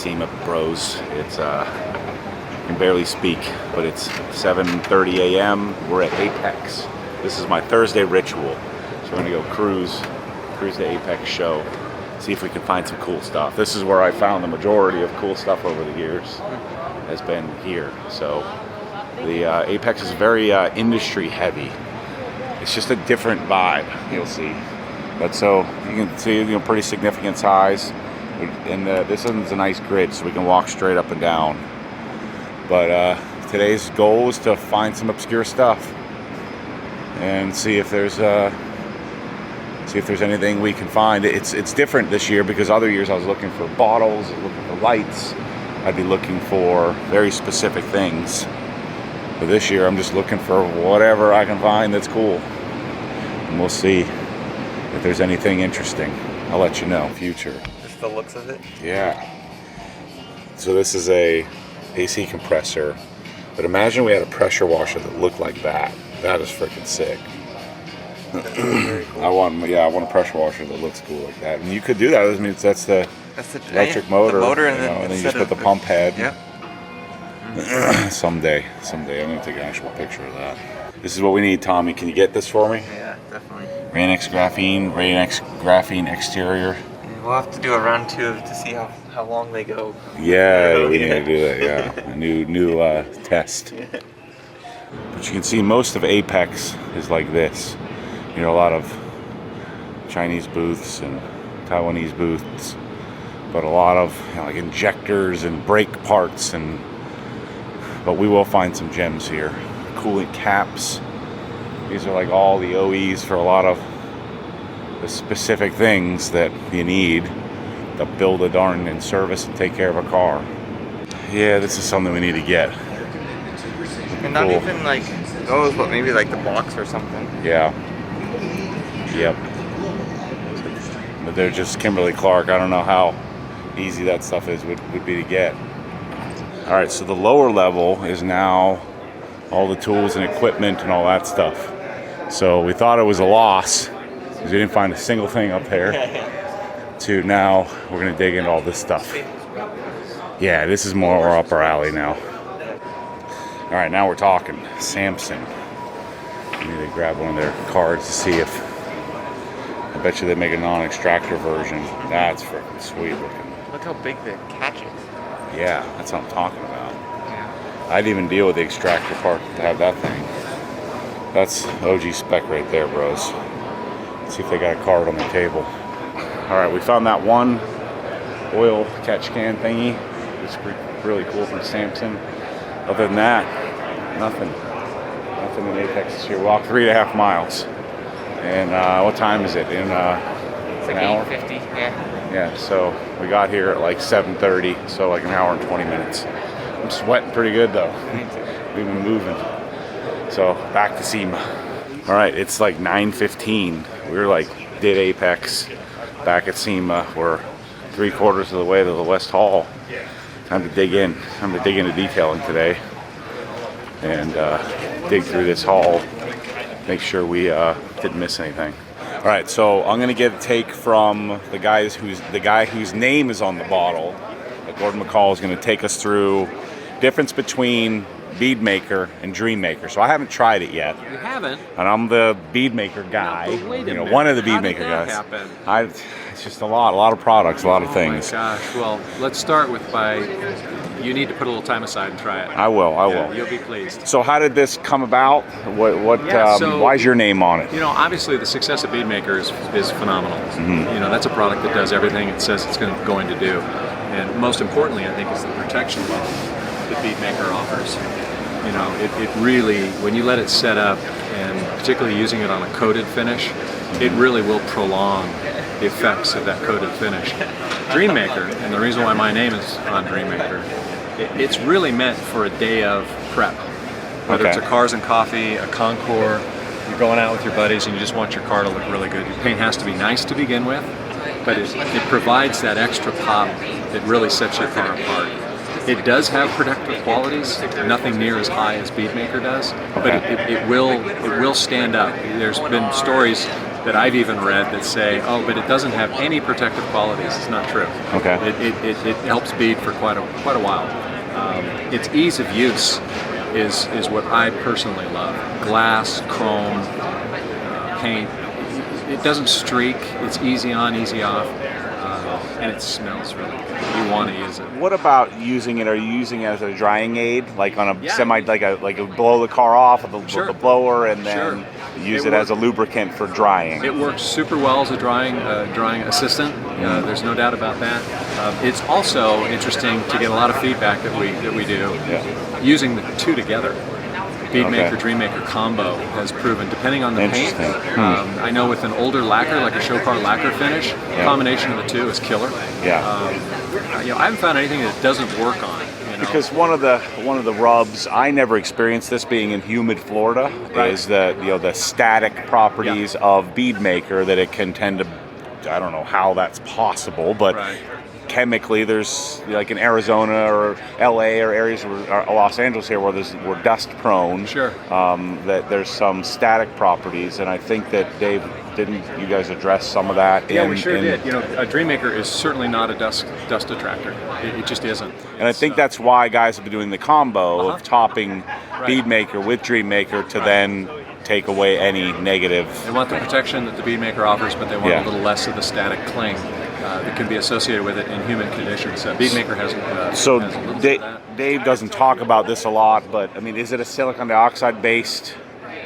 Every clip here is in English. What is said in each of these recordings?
SEMA bros. It's I can barely speak, but it's 7:30 a.m. We're at AAPEX. This is my Thursday ritual. So we're gonna go cruise the AAPEX show, see if we can find some cool stuff. This is where I found the majority of cool stuff over the years, has been here. So the AAPEX is very industry heavy. It's just a different vibe, you'll see. But so you can see, pretty significant size. And this one's a nice grid, so we can walk straight up and down. But today's goal is to find some obscure stuff and see if there's anything we can find. It's different this year because other years I was looking for bottles, looking for lights. I'd be looking for very specific things. But this year I'm just looking for whatever I can find that's cool. And we'll see if there's anything interesting. I'll let you know. Future. Just the looks of it? Yeah. So this is a AC compressor. But imagine we had a pressure washer that looked like that. That is freaking sick. Cool. I want a pressure washer that looks cool like that. And you could do that. I mean, that's the electric motor. The motor, and then you just put the pump head. Yep. Someday, I'm gonna take an actual picture of that. This is what we need, Tommy. Can you get this for me? Yeah, definitely. Rain-X graphene exterior. Yeah, we'll have to do a round two to see how long they go. Yeah, we need to do that. Yeah, a new test. Yeah. But you can see most of AAPEX is like this. A lot of Chinese booths and Taiwanese booths, but a lot of like injectors and brake parts, but we will find some gems here. Coolant caps. These are like all the OEs for a lot of the specific things that you need to build a darn and service and take care of a car. Yeah, this is something we need to get. And not even like those, but maybe like the box or something. Yeah. Yep. But they're just Kimberly-Clark. I don't know how easy that stuff would be to get. All right, so the lower level is now all the tools and equipment and all that stuff. So we thought it was a loss because we didn't find a single thing up there. To now we're gonna dig into all this stuff. Yeah, this is more up our alley now. All right, now we're talking. Samsung. We need to grab one of their cards to see if. I bet you they make a non-extractor version. That's freaking sweet looking. Look how big the catch is. Yeah, that's what I'm talking about. Yeah. I'd even deal with the extractor part to have that thing. That's OG spec right there, bros. Let's see if they got a card on the table. All right, we found that one oil catch can thingy. It's really cool from Samsung. Other than that, nothing. Nothing in AAPEX this year. We walked 3.5 miles. And what time is it? In It's like an hour? 8:50, yeah. Yeah, so we got here at like 7:30, so like an hour and 20 minutes. I'm sweating pretty good though. We've been moving. So back to SEMA. All right, it's like 9:15. We were like did AAPEX back at SEMA. We're 3/4 of the way to the West Hall. Time to dig in. Time to dig into detailing today and dig through this hall. Make sure we didn't miss anything. All right, so I'm gonna get a take from the guy whose name is on the bottle. Gordon McCall is gonna take us through difference between bead maker and dream maker. So I haven't tried it yet. You haven't? And I'm the bead maker guy. No, wait a minute. One of the bead How did maker that guys. happen? It's just a lot of products, a lot of things. Oh my gosh! Well, let's start with you need to put a little time aside and try it. I will. Yeah, you'll be pleased. So how did this come about? So, why is your name on it? Obviously the success of Bead Maker is phenomenal. Mm-hmm. That's a product that does everything it says it's going to do. And most importantly, I think, is the protection level that Bead Maker offers. It really, when you let it set up, and particularly using it on a coated finish, it really will prolong the effects of that coated finish. Dream Maker, and the reason why my name is on Dream Maker, it's really meant for a day of prep. Whether it's a cars and coffee, a Concours, you're going out with your buddies and you just want your car to look really good. Your paint has to be nice to begin with, but it provides that extra pop that really sets your car apart. It does have protective qualities, nothing near as high as Bead Maker does, but it will stand up. There's been stories that I've even read that say, oh, but it doesn't have any protective qualities. It's not true. Okay. It helps bead for quite a while. Its ease of use is what I personally love. Glass, chrome, paint. It doesn't streak. It's easy on, easy off, and it smells really good. You want to use it. What about using it? Are you using it as a drying aid, like on a Yeah. semi, like a blow the car off with the, Sure. with the blower, and then Sure. use It it as a lubricant for drying? It works super well as a drying assistant. There's no doubt about that. It's also interesting to get a lot of feedback that we do Yeah. using the two together. Beadmaker, Okay. Dreammaker combo has proven, depending on the paint. Interesting. I know with an older lacquer, like a show car lacquer finish, the combination of the two is killer. Yeah. I haven't found anything that it doesn't work on. Because one of the rubs, I never experienced this being in humid Florida, Right. is the static properties of Beadmaker, that it can tend to, I don't know how that's possible, but Right. chemically there's, like in Arizona or LA or areas or Los Angeles here where we're dust prone. Sure. That there's some static properties, and I think that Dave, didn't you guys address some of that? Yeah, we sure did. A Dreammaker is certainly not a dust attractor. It just isn't. And I think that's why guys have been doing the combo of topping Right. Beadmaker with Dreammaker to then take away any negative. They want the protection that the Beadmaker offers, but they want Yeah. a little less of the static cling that can be associated with it in humid conditions. Beadmaker has So has a little bit of that. Dave doesn't talk about this a lot, but I mean, is it a silicon dioxide based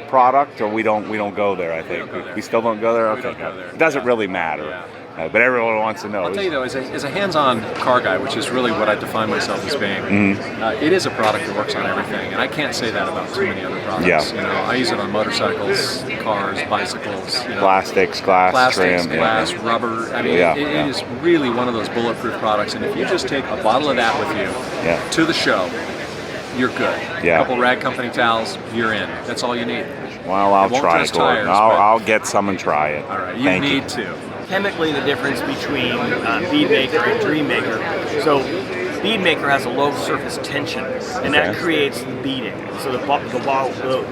product, or we don't go there? I think don't go there. we still don't go there. Okay, don't go there. it doesn't Yeah. really matter. Yeah. But everyone wants to know. I'll tell you though, as a hands-on car guy, which is really what I define myself as being, it is a product that works on everything, and I can't say that about too many other products. Yeah. I use it on motorcycles, cars, bicycles, Plastics, glass, plastics, trim, glass, rubber. I mean, Yeah, it yeah. is really one of those bulletproof products, and if you just take a bottle of that with you Yeah. to the show, you're good. Yeah. A couple Rag Company towels, you're in. That's all you need. Well, I'll It won't try test it, Gordon. tires, but- I'll get some and try it. All right, you Thank need to. Chemically, the difference between Beadmaker and Dreammaker. So Beadmaker has a low surface tension, and that Okay. creates the beading. So the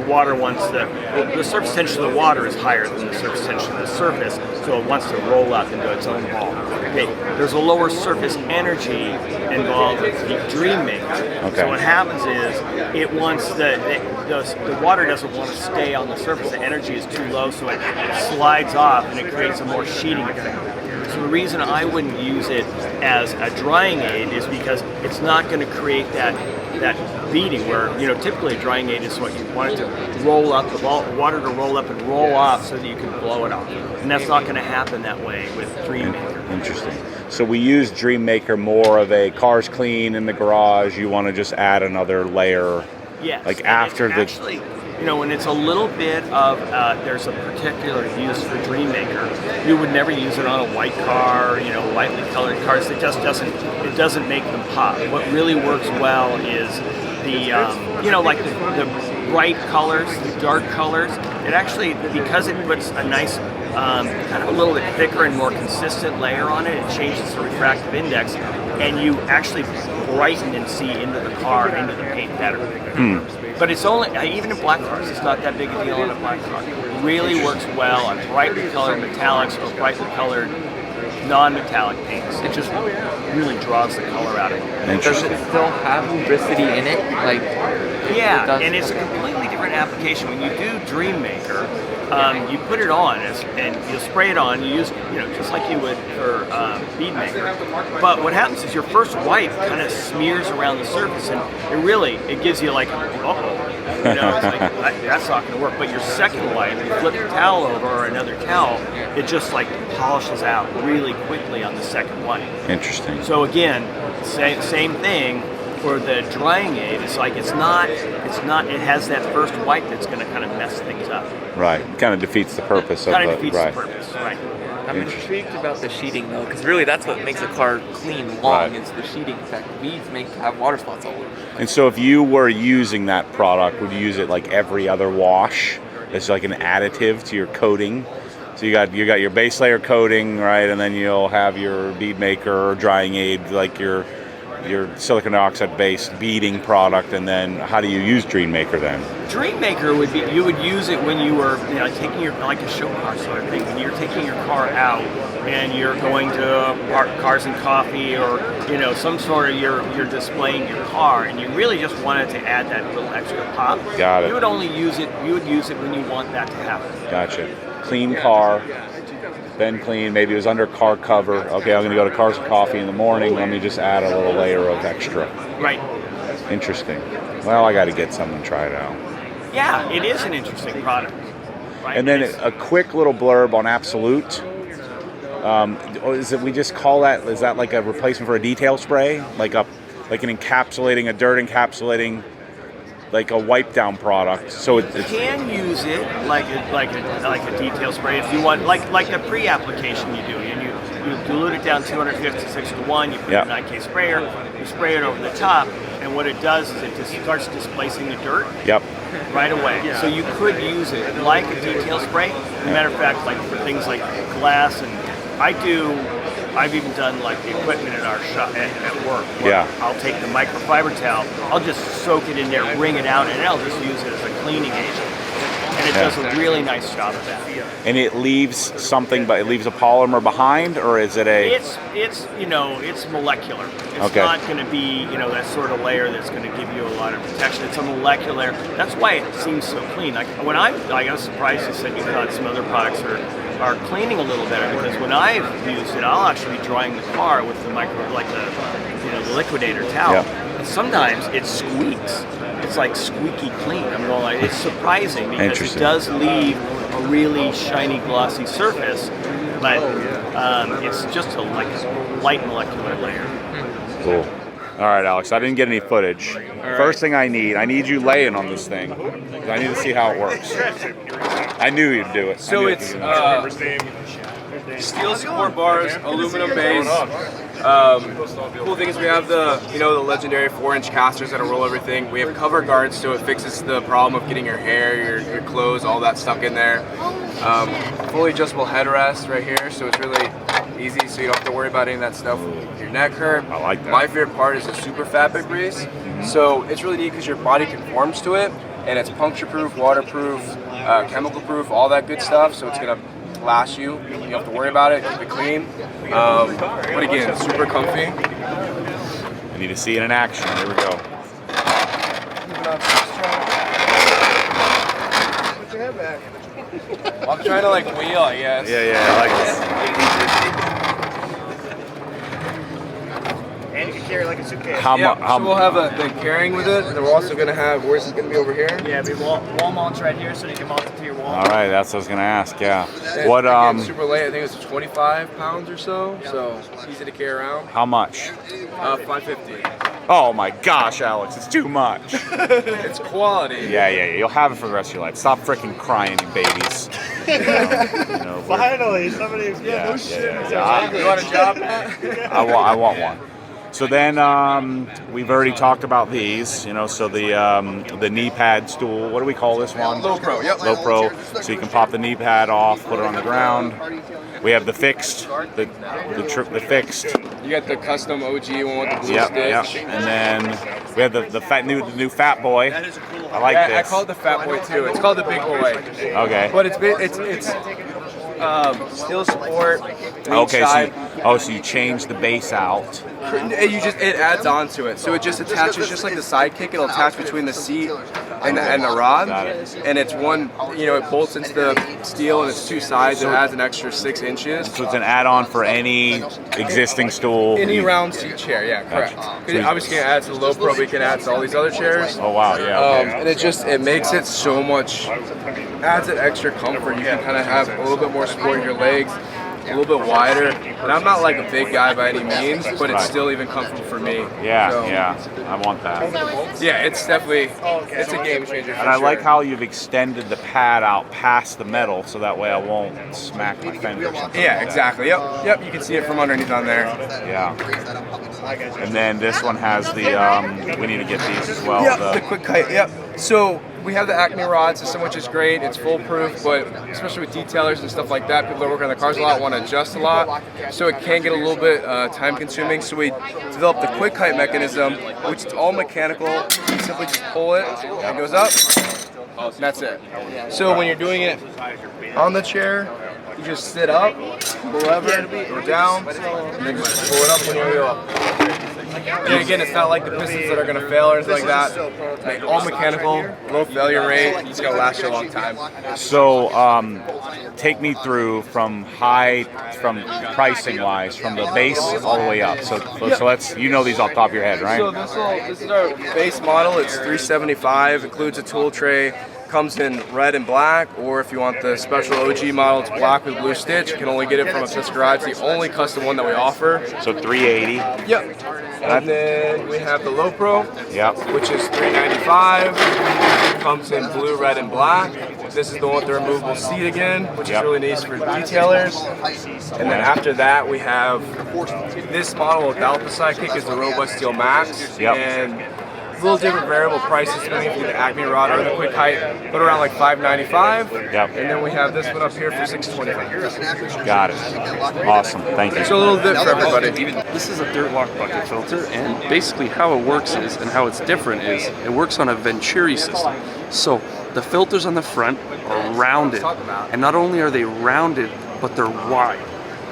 water wants the surface tension of the water is higher than the surface tension of the surface, so it wants to roll up into its own ball. Okay, there's a lower surface energy involved with the Dreammaker. Okay. So what happens is it wants the water doesn't want to stay on the surface. The energy is too low, so it slides off and it creates a more sheeting effect. So the reason I wouldn't use it as a drying aid is because it's not going to create that beading where, typically a drying aid is what you want it to roll up, the water to roll up and roll off so that you can blow it off. And that's not going to happen that way with Dreammaker. Interesting. So we use Dreammaker more of a car's clean in the garage. You want to just add another layer. Yes. Like and after it's the- actually, when it's a little bit of there's a particular use for Dreammaker. You would never use it on a white car, lightly colored cars. It doesn't make them pop. What really works well is the like the bright colors, the dark colors. It actually, because it puts a nice kind of a little bit thicker and more consistent layer on it, it changes the refractive index, and you actually brighten and see into the car, into the paint better. But it's only, even in black cars, it's not that big a deal on a black car. It really works well on brightly colored metallics or brightly colored non-metallic paints. It just really draws the color out of it. Does Interesting. it still have lubricity in it? Like, Yeah, does- and it's a completely different application. When you do Dreammaker, you put it on and you'll spray it on. You use, just like you would for Beadmaker. But what happens is your first wipe kind of smears around the surface, and it gives you like, it's like that's not going to work. But your second wipe, you flip the towel over or another towel, it just like polishes out really quickly on the second wipe. Interesting. So again, same thing for the drying aid. It's like it has that first wipe that's going to kind of mess things up. Right. Kind of defeats the purpose of Kind of the defeats right. the purpose, right? I'm Interesting. intrigued about the sheeting though, because really that's what makes a car clean long Right. is the sheeting effect. Weeds have water spots all over. And so if you were using that product, would you use it like every other wash as like an additive to your coating? So you got your base layer coating, right, and then you'll have your Beadmaker or drying aid, like your silicon dioxide based beading product, and then how do you use Dreammaker then? Dream Maker would be, you would use it when you were, taking your, like a show car sort of thing, when you're taking your car out and you're going to park Cars and Coffee, or some sort of, you're displaying your car, and you really just wanted to add that little extra pop. Got it. You would only use it, when you want that to happen. Gotcha. Clean car, then clean, maybe it was under car cover. Okay, I'm going to go to Cars and Coffee in the morning. Let me just add a little layer of extra. Right. Interesting. Well, I got to get some and try it out. Yeah, it is an interesting product. Right? And then a quick little blurb on Absolute. Is it, we just call that, is that like a replacement for a detail spray? Like a dirt encapsulating, like a wipe down product. So you can use it like a detail spray if you want, like the pre-application you do, and you dilute it down 256 to 1. You put it in an IK sprayer, you spray it over the top, and what it does is it just starts displacing the dirt. Yep. Right away. So you could use it like a detail spray. As a matter of fact, like for things like glass, and I've even done like the equipment in our shop at work. Yeah. I'll take the microfiber towel, I'll just soak it in there, wring it out, and I'll just use it as a cleaning agent. And it does a really nice job of that. And it leaves something, but it leaves a polymer behind, or is it a? It's molecular. It's not going to be that sort of layer that's going to give you a lot of protection. It's a molecular. That's why it seems so clean. Like when I was surprised you said you thought some other products are cleaning a little better, because when I've used it, I'll actually be drying the car with the the liquidator towel. Yep. And sometimes it squeaks. It's like squeaky clean. I'm going like, it's surprising because it does leave a really shiny, glossy surface, but it's just a light molecular layer. Cool. All right, Alex, I didn't get any footage. First thing I need you laying on this thing. I need to see how it works. I knew you'd do it. So it's steel support bars, aluminum base. Cool thing is we have the legendary 4-inch casters that'll roll everything. We have cover guards, so it fixes the problem of getting your hair, your clothes, all that stuck in there. Fully adjustable headrest right here, so it's really easy, so you don't have to worry about any of that stuff. Your neck hurt. I like that. My favorite part is the super fabric grease. So it's really neat because your body conforms to it, and it's puncture-proof, waterproof, chemical-proof, all that good stuff. So it's gonna last you. You don't have to worry about it. Keep it clean. But again, it's super comfy. I need to see it in action. Here we go. Put your head back. I'm trying to wheel, I guess. Yeah, I like this. And you can carry like a suitcase. So we'll have the carrying with it, and then we're also going to have, where's this going to be over here? Yeah, it'll be wall mounts right here, so you can mount it to your wall. All right, that's what I was gonna ask. Yeah. And What? again, super light. I think it's 25 pounds or so. So it's easy to carry around. How much? 550. Oh my gosh, Alex, it's too much. It's quality. Yeah. You'll have it for the rest of your life. Stop freaking crying, you babies. Finally, somebody. Yeah. You want a job, Matt? I want one. So then we've already talked about these, so the knee pad stool, what do we call this one? Low Pro, yep. Low Pro, so you can pop the knee pad off, put it on the ground. We have the fixed, the fixed. You got the custom OG one with the blue Yep. stitch. And then we have the new Fat Boy. I like Yeah, this. I call it the Fat Boy too. It's called the Big Boy. Okay. But it's steel support. Okay, so you change the base out. It adds on to it, so it just attaches just like the sidekick. It'll attach between the seat and the rod, Got it. and it's one. It bolts into the steel, and it's two sides. It adds an extra 6 inches. So it's an add-on for any existing stool. Any round seat chair, yeah, correct. Gotcha. Obviously, you can add to the low pro, but you can add to all these other chairs. Oh wow, yeah. Okay. And it makes it so much, adds an extra comfort. You can kind of have a little bit more support in your legs, a little bit wider. And I'm not like a big guy by any means, but it's still even comfortable for me. Yeah, So, I want that. Yeah, it's definitely, it's a game changer. And I like how you've extended the pad out past the metal, so that way I won't smack my fender. Yeah, exactly. Yep. You can see it from underneath on there. Yeah. And then this one has the. We need to get these as well. Yep, the quick kite. Yep. So we have the Acme rod system, which is great. It's foolproof, but especially with detailers and stuff like that, people that work on the cars a lot want to adjust a lot. So it can get a little bit time consuming. So we developed the quick kite mechanism, which is all mechanical. You simply just pull it, it goes up, and that's it. So when you're doing it on the chair, you just sit up, pull lever, go down, and then just pull it up when you go up. And again, it's not like the pistons that are going to fail or anything like that. Like, all mechanical, low failure rate, it's going to last you a long time. So, take me through from pricing wise, from the base all the way up. So let's, you know these off the top of your head, right? So this is our base model. It's $375, includes a tool tray. Comes in red and black, or if you want the special OG model, it's black with blue stitch. You can only get it from a Piston Garage. It's the only custom one that we offer. So $380. Yep. And then we have the Low Pro, yep, which is $395. Comes in blue, red, and black. This is the one with the removable seat again, which is really nice for detailers. And then after that, we have this model without the sidekick is the Robust Steel Max. Yep. And a little different variable prices depending if you get the Acme rod or the quick height, but around like $595. Yep. And then we have this one up here for $625. Got it. Awesome. Thank you. So a little bit for everybody. This is a dirt lock bucket filter, and basically how it works is, and how it's different is, it works on a Venturi system. So the filters on the front are rounded, and not only are they rounded, but they're wide.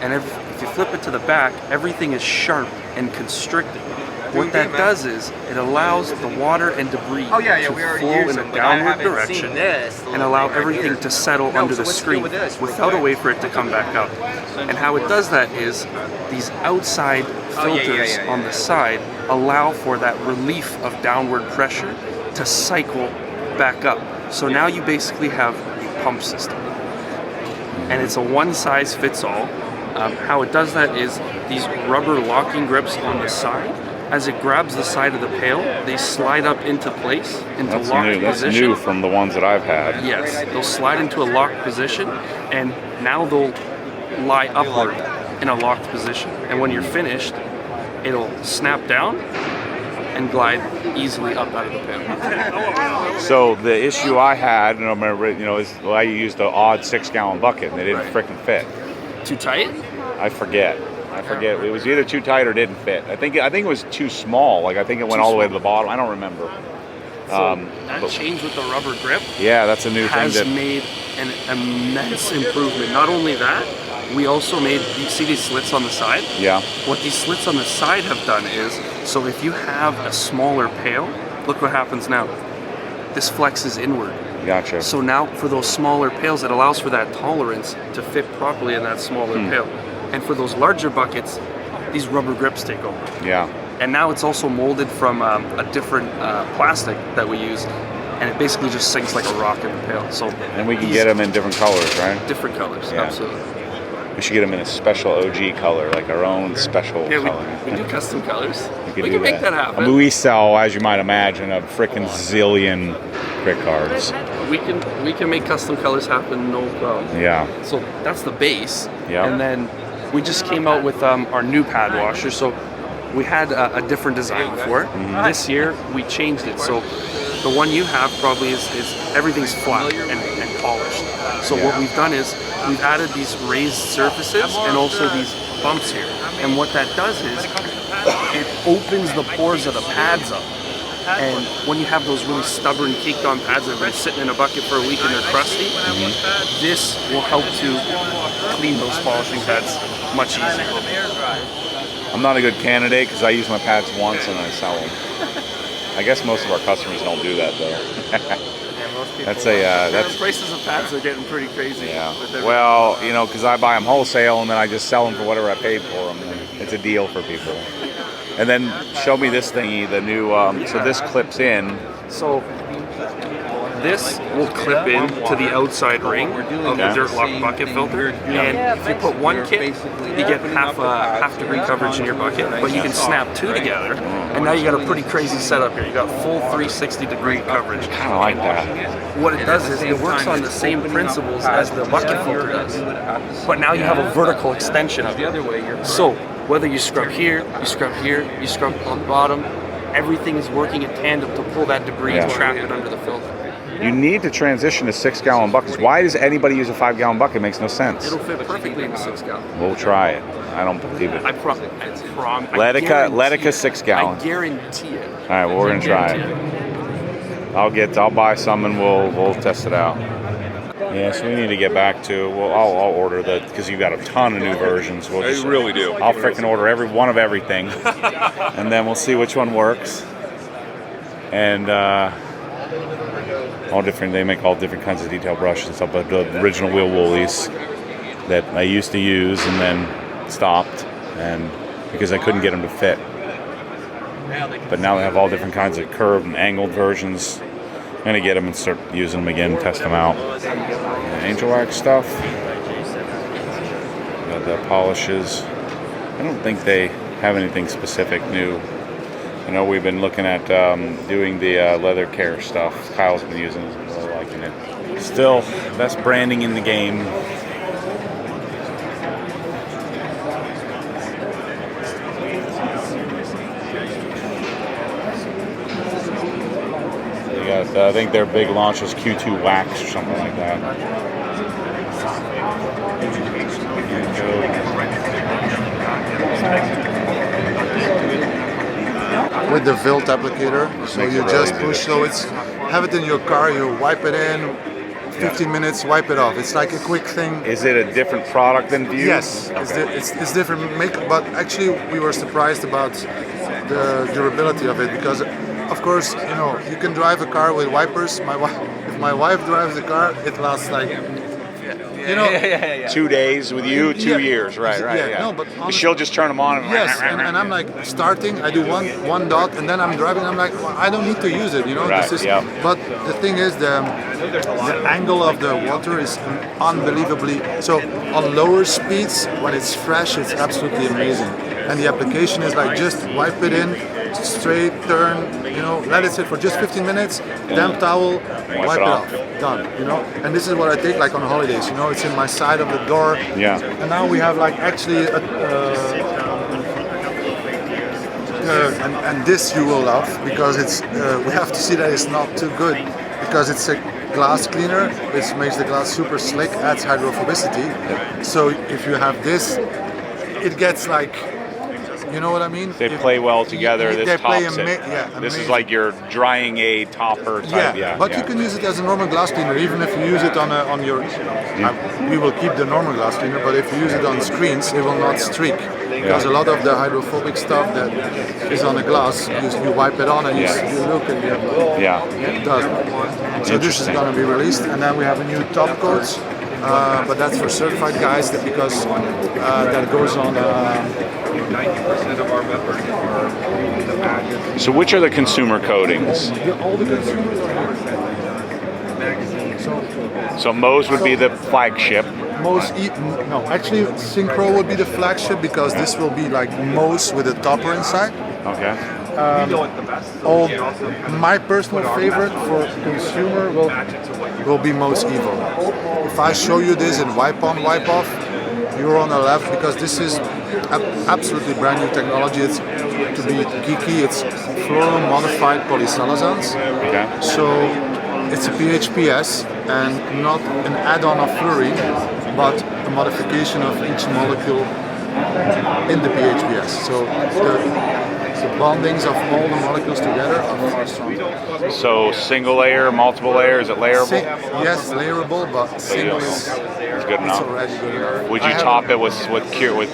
And if you flip it to the back, everything is sharp and constricted. What that does is it allows the water and debris to flow in a downward direction and allow everything to settle under the screen without a way for it to come back up. And how it does that is these outside filters on the side allow for that relief of downward pressure to cycle back up. So now you basically have a pump system. And it's a one size fits all. How it does that is these rubber locking grips on the side. As it grabs the side of the pail, they slide up into place, into locked position. That's new from the ones that I've had. Yes, they'll slide into a locked position, and now they'll lie upward in a locked position. And when you're finished, it'll snap down and glide easily up out of the pail. So the issue I had, and I remember, is I used the odd 6-gallon bucket, and they didn't frickin' fit. Too tight? I forget. It was either too tight or didn't fit. I think it was too small. Like I think it went all the way to the bottom. I don't remember. So that change with the rubber grip, yeah, that's a new thing. Has made an immense improvement. Not only that, we also made. You see these slits on the side? Yeah. What these slits on the side have done is, so if you have a smaller pail, look what happens now. This flexes inward. Gotcha. So now for those smaller pails, it allows for that tolerance to fit properly in that smaller pail. And for those larger buckets, these rubber grips take over. Yeah. And now it's also molded from a different plastic that we use, and it basically just sinks like a rock in the pail. So and we can get them in different colors, right? Different colors, yeah. Absolutely. We should get them in a special OG color, like our own special color. We do custom colors. We can make that happen. I mean, we sell, as you might imagine, a frickin' zillion crick cards. We can make custom colors happen, no problem. Yeah. So that's the base. Yeah. And then we just came out with our new pad washer. So we had a different design before. Mm-hmm. This year we changed it. So the one you have probably is everything's flat and polished. So what we've done is we've added these raised surfaces and also these bumps here. And what that does is it opens the pores of the pads up. And when you have those really stubborn caked-on pads that have been sitting in a bucket for a week and they're crusty, this will help to clean those polishing pads much easier. I'm not a good candidate because I use my pads once and I sell them. I guess most of our customers don't do that though. That's The prices of pads are getting pretty crazy. Yeah. Well, because I buy them wholesale and then I just sell them for whatever I paid for them. It's a deal for people. And then show me this thingy, the new. So this clips in. So this will clip in to the outside ring of the dirt lock bucket filter, and if you put one kit, you get half degree coverage in your bucket. But you can snap two together, and now you got a pretty crazy setup here. You got full 360-degree coverage. Kind of like that. What it does is it works on the same principles as the bucket filter does, but now you have a vertical extension of it. So whether you scrub here, you scrub on the bottom, everything is working in tandem to pull that debris and trap it under the filter. You need to transition to 6-gallon buckets. Why does anybody use a 5-gallon bucket? It makes no sense. It'll fit perfectly in a 6-gallon. We'll try it. I don't believe it. I promise. Letica 6-gallon. I guarantee it. All right, well, we're going to try it. I'll buy some and we'll test it out. Yeah, so we need to get back to. Well, I'll order that because you got a ton of new versions. We'll just, really do. I'll freaking order every one of everything, and then we'll see which one works. And all different. They make all different kinds of detail brushes and stuff. But the original wheel woolies that I used to use and then stopped, and because I couldn't get them to fit. But now they have all different kinds of curved and angled versions. I'm gonna get them and start using them again, test them out. Angel Wax stuff. Got the polishes. I don't think they have anything specific new. I know we've been looking at doing the leather care stuff. Kyle's been using it, really liking it. Still, best branding in the game. I think their big launch was Q2 Wax or something like that. With the Vilt applicator, so you just push, so it's have it in your car, you wipe it in, 15 minutes, wipe it off. It's like a quick thing. Is it a different product than View? Yes, Okay. it's different make, but actually we were surprised about the durability of it because, of course, you can drive a car with wipers. If my wife drives the car, it lasts like, 2 days with you, 2 years, right? Yeah, no, but she'll just turn them on. And yes, and I'm like starting. I do one dot, and then I'm driving. I'm like, well, I don't need to use it, Right, yeah. But the thing is, the angle of the water is unbelievably. So on lower speeds, when it's fresh, it's absolutely amazing. And the application is like just wipe it in, straight turn. Let it sit for just 15 minutes. Damp towel, wipe it off. Done. And this is what I take like on holidays. It's in my side of the door. Yeah. And now we have like actually and this you will love because it's we have to see that it's not too good because it's a glass cleaner which makes the glass super slick, adds hydrophobicity. So if you have this, it gets like, you know what I mean? They play well together. This tops it. Yeah, this is amazing. like your drying aid topper type. But you can use it as a normal glass cleaner, even if you use it on your. We will keep the normal glass cleaner, but if you use it on screens, it will not streak because a lot of the hydrophobic stuff that is on the glass, you wipe it on and you look and you have it does. So this is going to be released, and then we have a new top coat. But that's for certified guys because that goes on. 90% of our members are the badges. So which are the consumer coatings? All the consumers are here. So Moe's would be the flagship. Actually Synchro would be the flagship because this will be like Moe's with a topper inside. Okay. My personal favorite for consumer will be Moe's Evo. If I show you this in wipe on, wipe off, you're on the left because this is absolutely brand new technology. It's to be geeky. It's fluoro modified polysiloxanes. Okay. So it's a PHPS and not an add-on of fluorine, but a modification of each molecule in the PHPS. So the bondings of all the molecules together are far stronger. So single layer, multiple layer, is it layerable? Yes, layerable, but single is good enough. It's already good enough. Would you top it with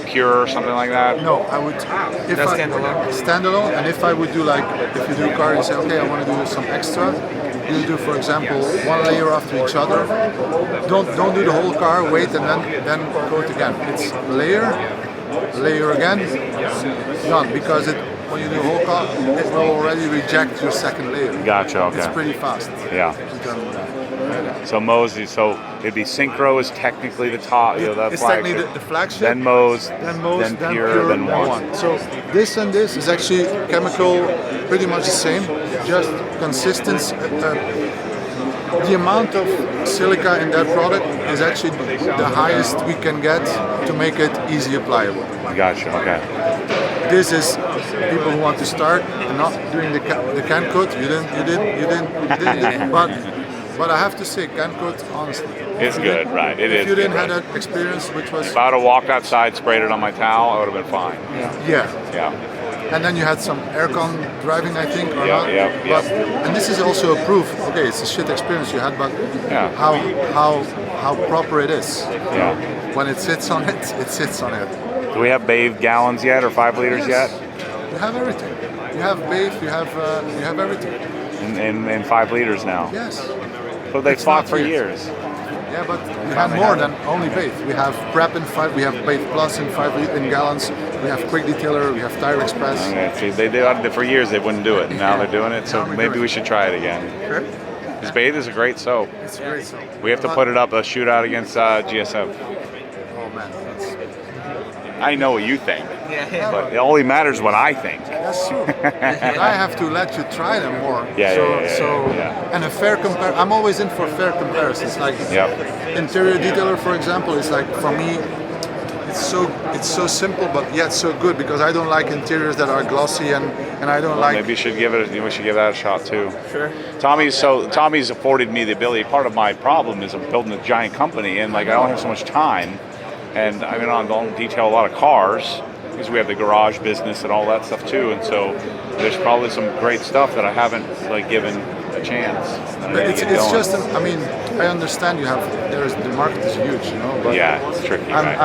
Pure or something like that? No, I would. Standalone, and if I would do like, if you do a car, you say, okay, I want to do some extra. You do, for example, one layer after each other. Don't do the whole car. Wait and then coat again. It's layer again, done. Because when you do a whole car, it will already reject your second layer. Gotcha. Okay. It's pretty fast. Yeah. So Moe's, so it'd be Synchro is technically the top, that it's flagship. technically the flagship. Then Moe's, then Pure, then One. So this and this is actually chemical, pretty much the same, just consistency. The amount of silica in that product is actually the highest we can get to make it easy applicable. Gotcha. Okay. This is people who want to start and not doing the can coat. You didn't. But I have to say, can coat, honestly, It's good, right? It is. If you didn't good, have that experience, which was if I would have walked outside, sprayed it on my towel, I would have been fine. yeah. and then you had some aircon driving, I think, or Yeah, not. yeah, But, yeah. and this is also a proof. Okay, it's a shit experience you had, but Yeah. how proper it is. Yeah. When it sits on it, it sits on it. Do we have bathed gallons yet or 5 liters Yes. yet? You have everything. You have bathe. You have everything. In 5 liters now. Yes. But they It's fought not for weird. years. Yeah, but we have more than only bathe. We have prep in 5. We have bathe plus in 5 in gallons. We have quick detailer. We have tire express. Okay, see, they did it for years. They wouldn't do it. And now they're doing it. So Now we're maybe doing we it. should try it again. Sure. Because bathe is a great soap. It's great. So. We have to put it up a shootout against GSM. Oh man, that's, I know what you think, Yeah. but it only matters what I think. that's true. But I have to let you try them more. Yeah, So, yeah, yeah, so yeah. and a fair compare. I'm always in for fair comparisons. Like Yep. interior detailer, for example, is like for me. It's so simple, but yet so good because I don't like interiors that are glossy and I don't like. Maybe we should give that a shot too. Sure. Tommy's afforded me the ability. Part of my problem is I'm building a giant company and like I don't have so much time, and I mean I don't detail a lot of cars because we have the garage business and all that stuff too. And so there's probably some great stuff that I haven't like given a chance. that I But need to it's get going. just. I mean, I understand you have. The market is huge, you know. But Yeah, it's tricky. right?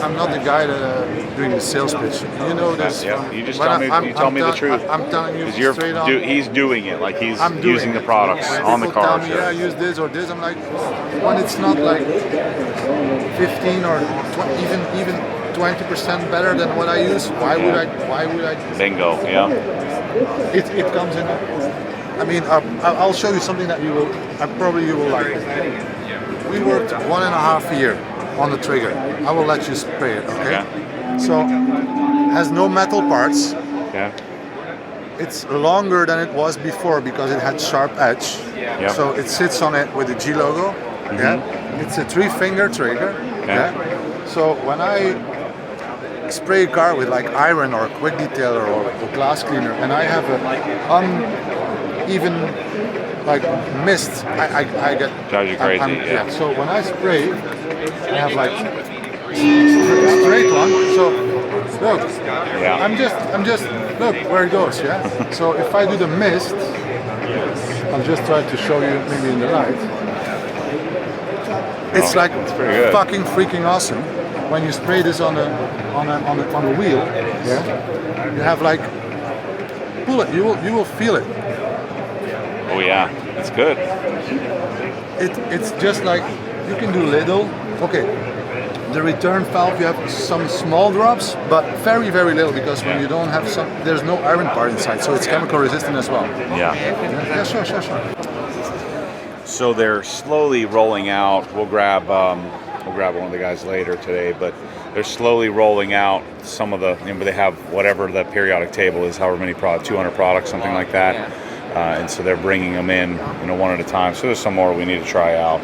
I'm not the guy that doing the sales pitch. You know this. Yeah, you just when tell me. You tell me the tell- truth. I'm telling you Because straight on. he's doing it. Like he's I'm doing using the it. products When on the people tell cars. me, yeah, use this or this. I'm like, when it's not like 15 or even 20% better than what I use, why would I? Bingo. Yeah. It comes in. I mean, I'll show you something that you will like. We worked 1.5 years on the trigger. I will let you spray it, okay? Yeah. So, has no metal parts. Yeah. It's longer than it was before because it had sharp edge. Yep. So it sits on it with the G logo. Yeah. It's a 3-finger trigger. Okay. Yeah. So when I spray a car with like iron or quick detailer or glass cleaner, and I have a uneven like mist, I get Drives you crazy, yeah. So when I spray, I have like straight one. So look, Yeah. I'm just look where it goes. Yeah. So if I do the mist, I'll just try to show you maybe in the light. It's like pretty good. fucking freaking awesome when you spray this on a wheel. Yeah. You have like pull it. You will feel it. Oh yeah. It's good. It's just like you can do little. Okay. The return valve, you have some small drops, but very, very little because when you don't have there's no iron part inside, so it's chemical resistant as well. Yeah. Yeah, sure. So they're slowly rolling out. We'll grab one of the guys later today, but they're slowly rolling out some of the. But they have whatever the periodic table is, however many products, 200 products, something like that. And so they're bringing them in, one at a time. So there's some more we need to try out.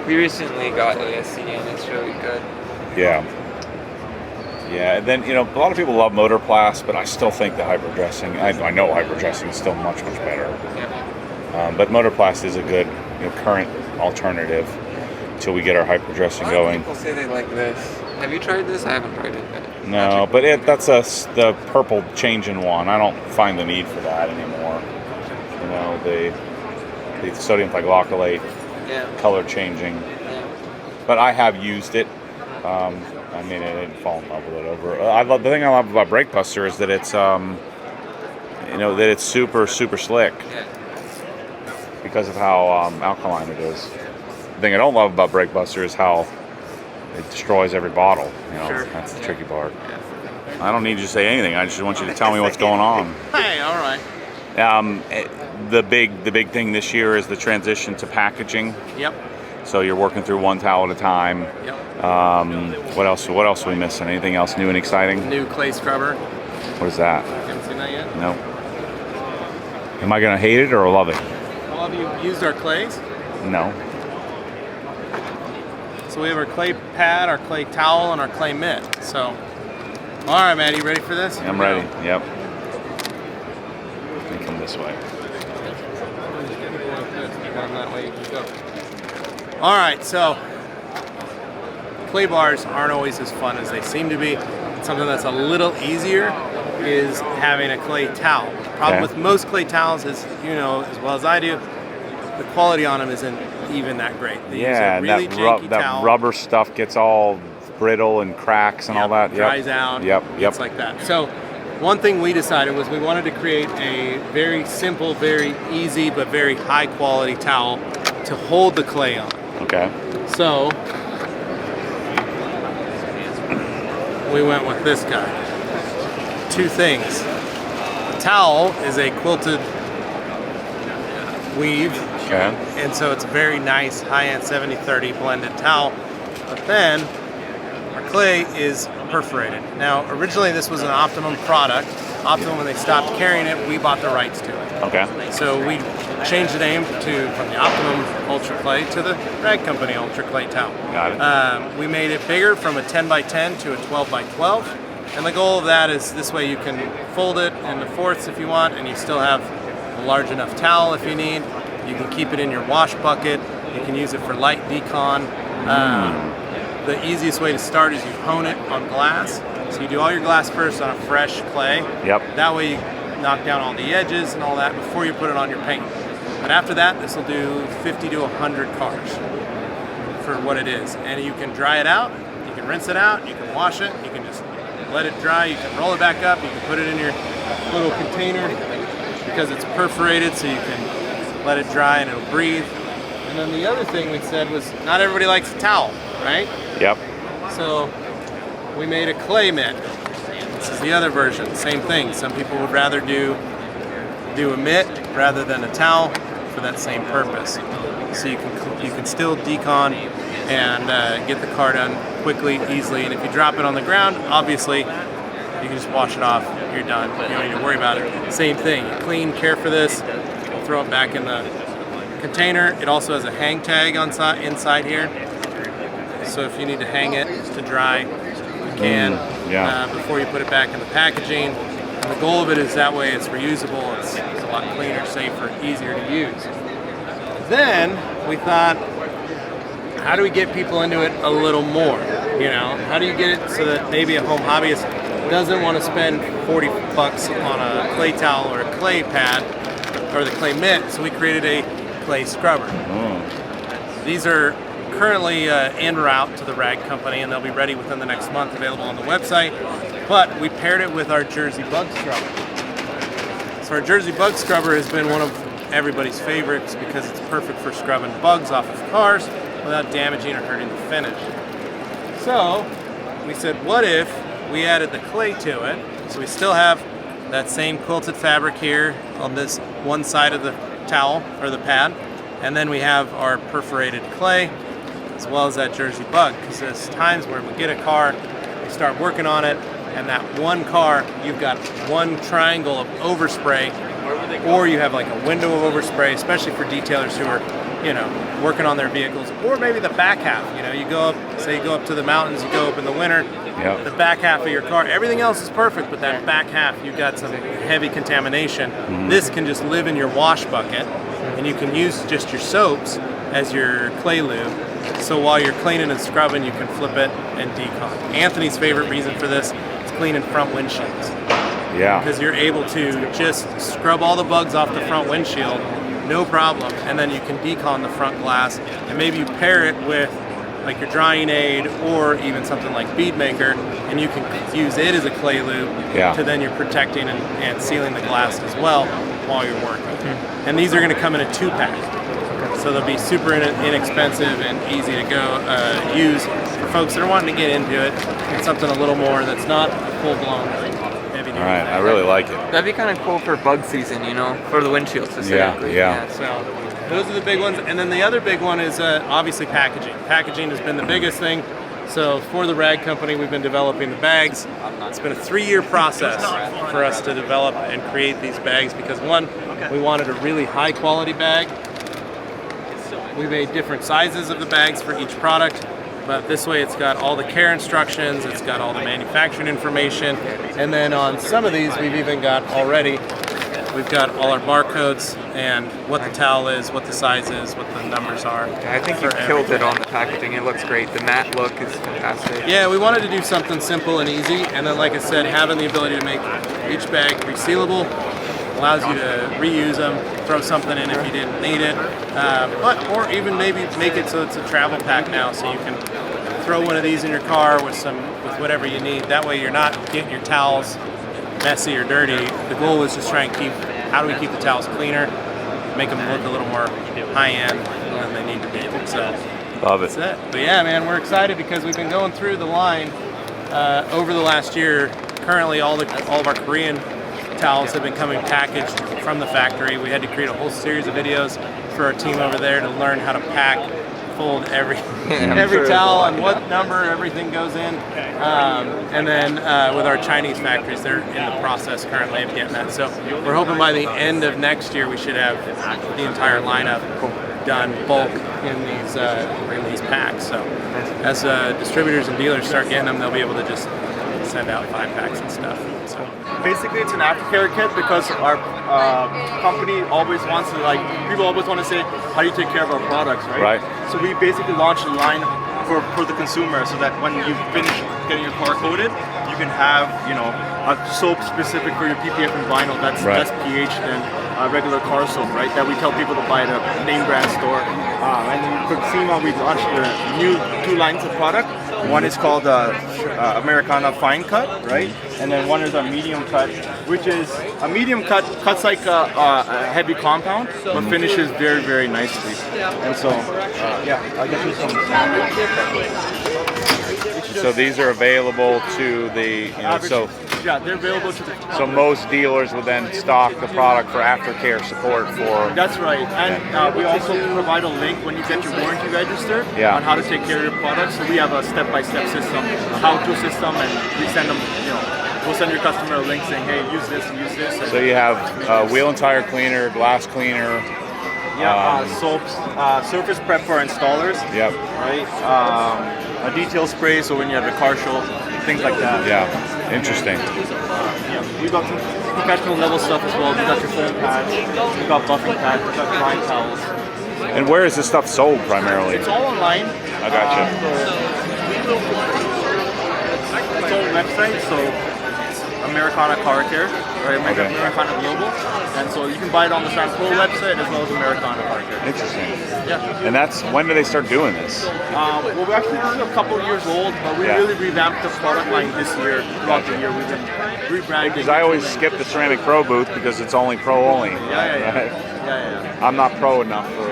We recently got ASC and it's really good. Yeah. Yeah, and then, a lot of people love Motorplast, but I still think the hyperdressing, I know hyperdressing is still much, much better. But Motorplast is a good current alternative until we get our hyperdressing going. People say they like this. Have you tried this? I haven't tried it yet. No, but that's the purple changing one. I don't find the need for that anymore. The sodium thioglycolate color changing. But I have used it. I didn't fall in love with it the thing I love about Brake Buster is that it's that it's super, super slick because of how alkaline it is. The thing I don't love about Brake Buster is how it destroys every bottle. Sure. That's the tricky part. I don't need you to say anything. I just want you to tell me what's going on. Hey, all right. The big thing this year is the transition to packaging. Yep. So you're working through one towel at a time. Yep. What else are we missing? Anything else new and exciting? New clay scrubber. What is that? Haven't seen that yet? No. Am I gonna hate it or love it? Well, have you used our clays? No. So we have our clay pad, our clay towel, and our clay mitt. So, all right, Matt, you ready for this? I'm ready. Yep. Let me come this way. All right, so clay bars aren't always as fun as they seem to be. It's something that's a little easier is having a clay towel. The problem with most clay towels is, you know, as well as I do, the quality on them isn't even that great. They use a really janky towel. That rubber stuff gets all brittle and cracks and all that. Dries out. It's like that. So one thing we decided was we wanted to create a very simple, very easy, but very high quality towel to hold the clay on. Okay. So we went with this guy. Two things. The towel is a quilted weave. Okay. And so it's a very nice high-end 70-30 blended towel. But then our clay is perforated. Now, originally this was an Optimum product. Optimum, when they stopped carrying it, we bought the rights to it. Okay. So we changed the name from the Optimum Ultra Clay to the Rag Company Ultra Clay Towel. Got it. We made it bigger from a 10x10 to a 12x12. And the goal of that is this way you can fold it into fourths if you want, and you still have a large enough towel if you need. You can keep it in your wash bucket. You can use it for light decon. The easiest way to start is you hone it on glass. So you do all your glass first on a fresh clay. Yep. That way you knock down all the edges and all that before you put it on your paint. But after that, this will do 50 to 100 cars for what it is. And you can dry it out, you can rinse it out, you can wash it, you can just let it dry, you can roll it back up, you can put it in your little container because it's perforated, so you can let it dry and it'll breathe. And then the other thing we said was not everybody likes a towel, right? Yep. So we made a clay mitt. This is the other version, same thing. Some people would rather do a mitt rather than a towel for that same purpose. So you can still decon and get the car done quickly, easily. And if you drop it on the ground, obviously you can just wash it off. You're done. You don't need to worry about it. Same thing. You clean, care for this. Throw it back in the container. It also has a hang tag inside here. So if you need to hang it to dry, you can before you put it back in the packaging. And the goal of it is that way it's reusable, it's a lot cleaner, safer, easier to use. Then we thought, how do we get people into it a little more? You know, how do you get it so that maybe a home hobbyist doesn't want to spend 40 bucks on a clay towel or a clay pad or the clay mitt? So we created a clay scrubber. These are currently en route to the Rag Company, and they'll be ready within the next month, available on the website. But we paired it with our Jersey Bug Scrubber. So our Jersey Bug Scrubber has been one of everybody's favorites because it's perfect for scrubbing bugs off of cars without damaging or hurting the finish. So we said, what if we added the clay to it? So we still have that same quilted fabric here on this one side of the towel or the pad, and then we have our perforated clay as well as that Jersey Bug, because there's times where we get a car, we start working on it, and that one car, you've got one triangle of overspray, or you have like a window of overspray, especially for detailers who are, you know, working on their vehicles, or maybe the back half. You know, you go up, say you go up to the mountains, you go up in the winter, the back half of your car, everything else is perfect, but that back half, you've got some heavy contamination. This can just live in your wash bucket, and you can use just your soaps as your clay lube. So while you're cleaning and scrubbing, you can flip it and decon. Anthony's favorite reason for this is cleaning front windshields. Yeah. Because you're able to just scrub all the bugs off the front windshield, no problem, and then you can decon the front glass, and maybe you pair it with like your drying aid or even something like Bead Maker, and you can use it as a clay lube to then you're protecting and sealing the glass as well while you're working. And these are going to come in a 2-pack. So they'll be super inexpensive and easy to go use for folks that are wanting to get into it. It's something a little more that's not full-blown heavy duty. All right, I really like it. That'd be kind of cool for bug season, you know, for the windshield specifically. Yeah. So those are the big ones. And then the other big one is obviously packaging. Packaging has been the biggest thing. So for the Rag Company, we've been developing the bags. It's been a 3-year process for us to develop and create these bags because one, we wanted a really high quality bag. We made different sizes of the bags for each product, but this way it's got all the care instructions, it's got all the manufacturing information, and then on some of these we've even got already We've got all our barcodes and what the towel is, what the size is, what the numbers are. I think you killed it on the packaging. It looks great. The matte look is fantastic. Yeah, we wanted to do something simple and easy, and then like I said, having the ability to make each bag resealable allows you to reuse them, throw something in if you didn't need it, or even maybe make it so it's a travel pack now, so you can throw one of these in your car with whatever you need. That way you're not getting your towels messy or dirty. The goal is just try and how do we keep the towels cleaner, make them look a little more high-end than they need to be. So Love it. that's it. But yeah, man, we're excited because we've been going through the line over the last year. Currently, all of our Korean towels have been coming packaged from the factory. We had to create a whole series of videos for our team over there to learn how to pack, fold every towel and what number everything goes in. And then with our Chinese factories, they're in the process currently of getting that. So we're hoping by the end of next year we should have the entire lineup done bulk in these packs. So as distributors and dealers start getting them, they'll be able to just send out 5-packs and stuff. So Basically, it's an aftercare kit because our company always wants to, people always want to say, how do you take care of our products, right? Right. So we basically launched a line for the consumer so that when you finish getting your car coated, you can have, a soap specific for your PPF and vinyl that's less pH than regular car soap, right? That we tell people to buy at a name brand store. And then for SEMA, we launched the new 2 lines of product. One is called Americana Fine Cut, right? And then one is a medium cut, which is a medium cut, cuts like a heavy compound, but finishes very, very nicely. And so, I'll get you some. So these are available to the, Yeah, they're available to the. so most dealers would then stock the product for aftercare support for. That's right, and we also provide a link when you get your warranty registered on how to take care of your products. So we have a step-by-step system, a how-to system, and we send them. We'll send your customer a link saying, "Hey, use this and use this." And So you have wheel and tire cleaner, glass cleaner. Soaps, surface prep for installers. Yep. Right. A detail spray, so when you have the car show, things like that. Yeah. Interesting. We got some professional level stuff as well. We got your foam pads, we got buffing pads, we got drying towels. And where is this stuff sold primarily? It's all online. I gotcha. It's all website, so it's Americana Car Care, right? Americana Global. And so you can buy it on the San Pro website as well as Americana Car Care. Interesting. Yeah. And when do they start doing this? Well, we're actually a couple of years old, but we really revamped the product line this year. Throughout the year, we've been rebranding. Because I always skip the Ceramic Pro booth because it's only pro only. Yeah. I'm not pro enough for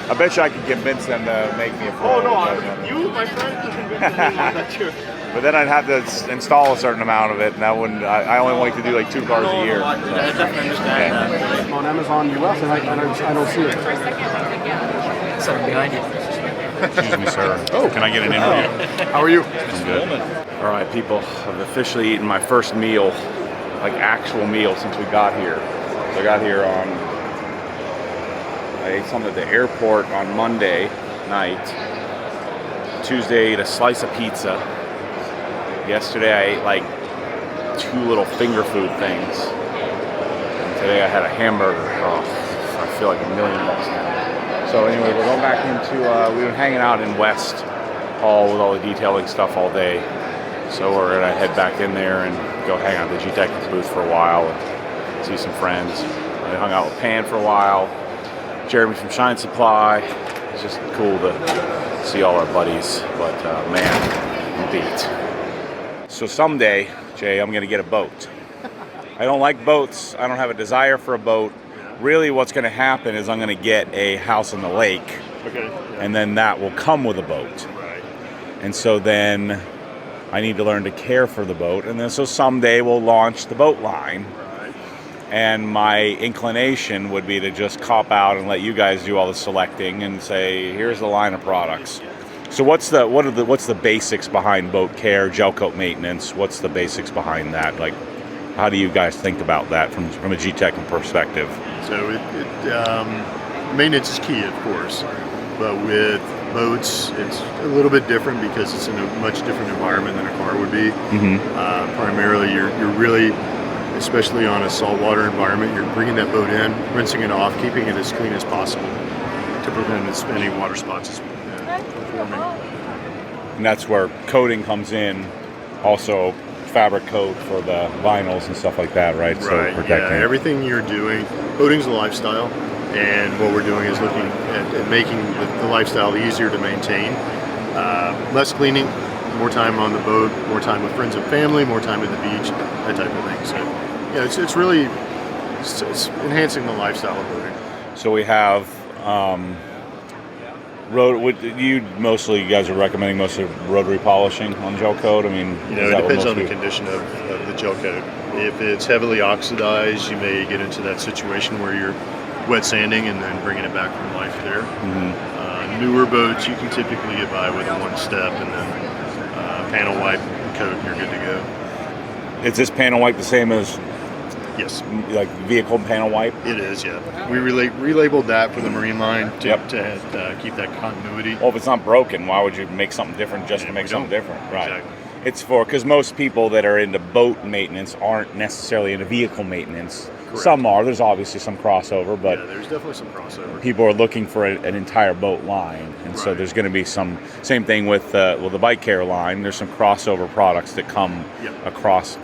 I bet you I could convince them to make me a pro. Oh no, you, my friend, can convince me that you. But then I'd have to install a certain amount of it, and that wouldn't. I only like to do like 2 cars a year. I definitely understand that. On Amazon US, and I don't see it. Something behind you. Excuse me, sir. Oh, can I get an interview? How are you? I'm good. All right, people. I've officially eaten my first meal, like actual meal, since we got here. So I got here I ate something at the airport on Monday night. Tuesday, I ate a slice of pizza. Yesterday, I ate like 2 little finger food things. And today, I had a hamburger. Oh, I feel like $1 million now. So anyway, we're going back into, we've been hanging out in West Hall with all the detailing stuff all day. So we're gonna head back in there and go hang out at the G-Tech booth for a while and see some friends. I hung out with Pan for a while. Jeremy from Shine Supply. It's just cool to see all our buddies, but man, I'm beat. So someday, Jay, I'm gonna get a boat. I don't like boats. I don't have a desire for a boat. Really what's gonna happen is I'm gonna get a house on the lake, and then that will come with a boat. And so then I need to learn to care for the boat, and then so someday we'll launch the boat line. And my inclination would be to just cop out and let you guys do all the selecting and say, here's the line of products. So what's the basics behind boat care, gel coat maintenance? What's the basics behind that? Like, how do you guys think about that from a G-Tech perspective? So maintenance is key, of course, but with boats, it's a little bit different because it's in a much different environment than a car would be. Primarily, you're really especially on a saltwater environment. You're bringing that boat in, rinsing it off, keeping it as clean as possible to prevent as many water spots forming. And that's where coating comes in, also fabric coat for the vinyls and stuff like that, right? So protecting everything you're doing, coating's a lifestyle, and what we're doing is looking at making the lifestyle easier to maintain. Less cleaning, more time on the boat, more time with friends and family, more time at the beach, that type of thing. So yeah, it's really it's enhancing the lifestyle of boating. So we have you guys are recommending mostly rotary polishing on gel coat? I mean, it depends on the condition of the gel coat. If it's heavily oxidized, you may get into that situation where you're wet sanding and then bringing it back from life there. Newer boats, you can typically get by with a one step and then panel wipe and coat, and you're good to go. Is this panel wipe the same as Yes. like vehicle panel wipe? It is, yeah. We relabeled that for the marine line to keep that continuity. Well, if it's not broken, why would you make something different just to make something different? Right. Exactly. It's because most people that are into boat maintenance aren't necessarily into vehicle maintenance. Correct. Some are. There's obviously some crossover, but yeah, there's definitely some crossover. people are looking for an entire boat line, and so there's going to be some. Same thing with the bike care line. There's some crossover products that come across,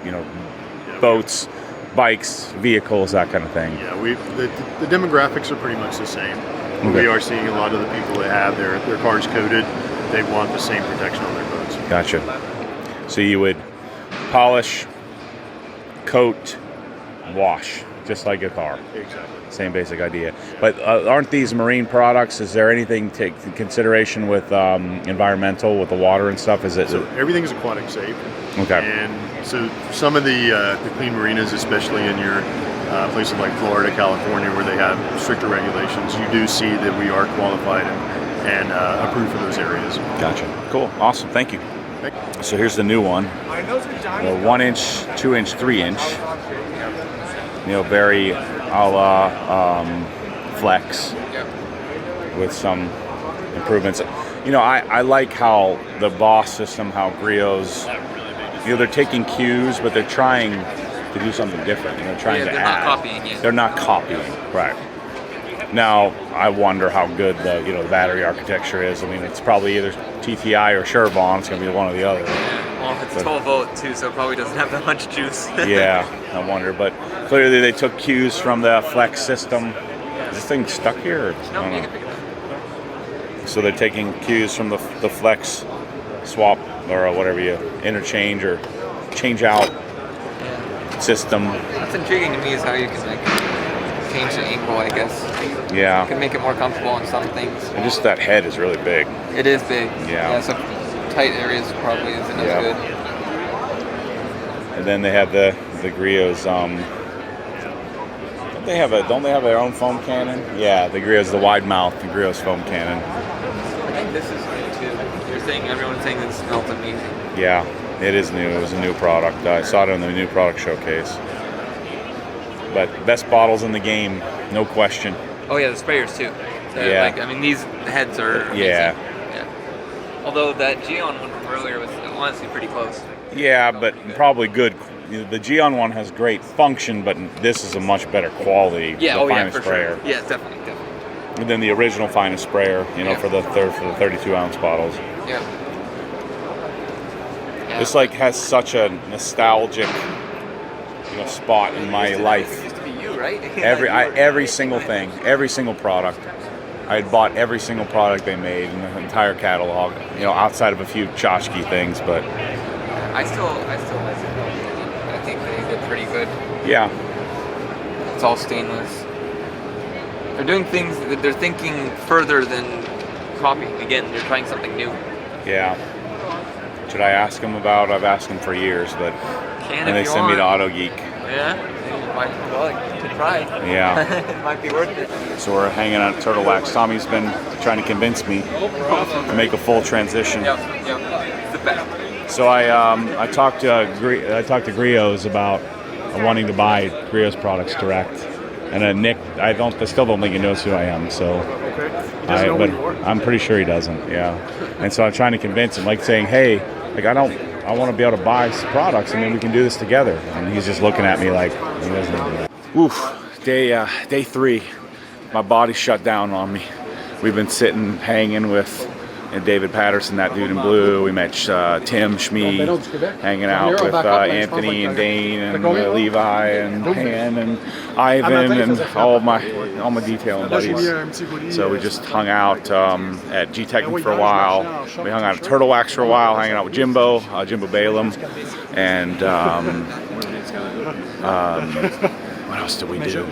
boats, bikes, vehicles, that kind of thing. Yeah, the demographics are pretty much the same. We are seeing a lot of the people that have their cars coated. They want the same protection on their boats. Gotcha. So you would polish, coat, wash, just like a car. Exactly. Same basic idea. But aren't these marine products, is there anything to take into consideration with environmental, with the water and stuff? So everything's aquatic safe. Okay. And so some of the clean marinas, especially in your places like Florida, California, where they have stricter regulations, you do see that we are qualified and approved for those areas. Gotcha. Cool. Awesome. Thank you. So here's the new one. The 1 inch, 2 inch, 3 inch. Very a la Flex with some improvements. I like how the Boss system, how Griot's, they're taking cues, but they're trying to do something different. They're trying to add. Not copying it. They're not copying, right. Now, I wonder how good the battery architecture is. I mean, it's probably either TTI or Shervon. It's going to be one or the other. Well, it's 12 volt too, so it probably doesn't have that much juice. Yeah, I wonder. But clearly they took cues from the Flex system. Is this thing stuck here? Or? No, you can pick it up. So they're taking cues from the Flex swap or whatever you interchange or change out system. What's intriguing to me is how you can change the angle, I guess. Yeah. You can make it more comfortable on some things. And just that head is really big. It is big. Yeah. So tight areas probably isn't as good. And then they have the Griot's. Don't they have their own foam cannon? Yeah, the Griot's the wide mouth. The Griot's foam cannon. I think this is new too. Everyone's saying this smells amazing. Yeah, it is new. It was a new product. I saw it on the new product showcase. But best bottles in the game, no question. Oh yeah, the sprayers too. These heads are amazing. Yeah. Although that Geon one from earlier was honestly pretty close. Yeah, but probably good. The Geon one has great function, but this is a much better quality. Yeah, the finest for sprayer. sure. Yeah, definitely. And then the original finest sprayer, for the 32-ounce bottles. Yeah. This has such a nostalgic, spot in my life. It used to be you, right? Every single thing, every single product. I had bought every single product they made in the entire catalog. Outside of a few tchotchke things, but I still like it. I think they did pretty good. Yeah. It's all stainless. They're doing things that they're thinking further than copying. Again, they're trying something new. Yeah. Should I ask them about? I've asked them for years, but and they send me to Auto Geek. Yeah. You could try. Yeah. It might be worth it. So we're hanging out at Turtle Wax. Tommy's been trying to convince me to make a full transition. Yep. It's the best. So I talked to Griot's about wanting to buy Griot's products direct, and Nick, I still don't think he knows who I am. So, but I'm pretty sure he doesn't. Yeah, and so I'm trying to convince him, saying, hey, I don't I want to be able to buy some products, and then we can do this together. And he's just looking at me like he doesn't do that. Oof, day 3. My body shut down on me. We've been sitting, hanging with David Patterson, that dude in blue. We met Tim Schmee, hanging out with Anthony and Dane and Levi and Han and Ivan and all my detailing buddies. So we just hung out at G-Technic for a while. We hung out at Turtle Wax for a while, hanging out with Jimbo Balaam, and what else did we do?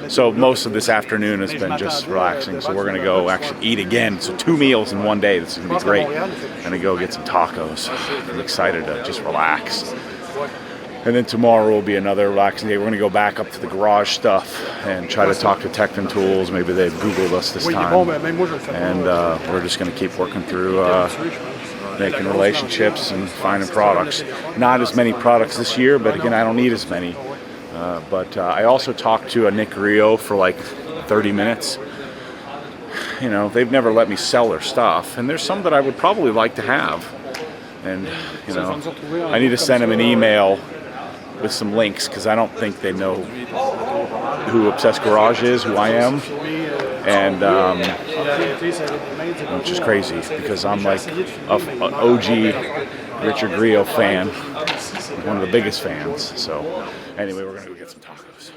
So most of this afternoon has been just relaxing. So we're going to go actually eat again. So 2 meals in one day. This is going to be great. Going to go get some tacos. I'm excited to just relax. And then tomorrow will be another relaxing day. We're going to go back up to the garage stuff and try to talk to Tech and Tools. Maybe they've Googled us this time. And we're just going to keep working through making relationships and finding products. Not as many products this year, but again, I don't need as many. But I also talked to Nick Rio for like 30 minutes. You know, they've never let me sell their stuff, and there's some that I would probably like to have. And, you know, I need to send them an email with some links because I don't think they know who Obsessed Garage is, who I am. And which is crazy because I'm like an OG Richard Grillo fan, one of the biggest fans. So anyway, we're gonna go get some tacos.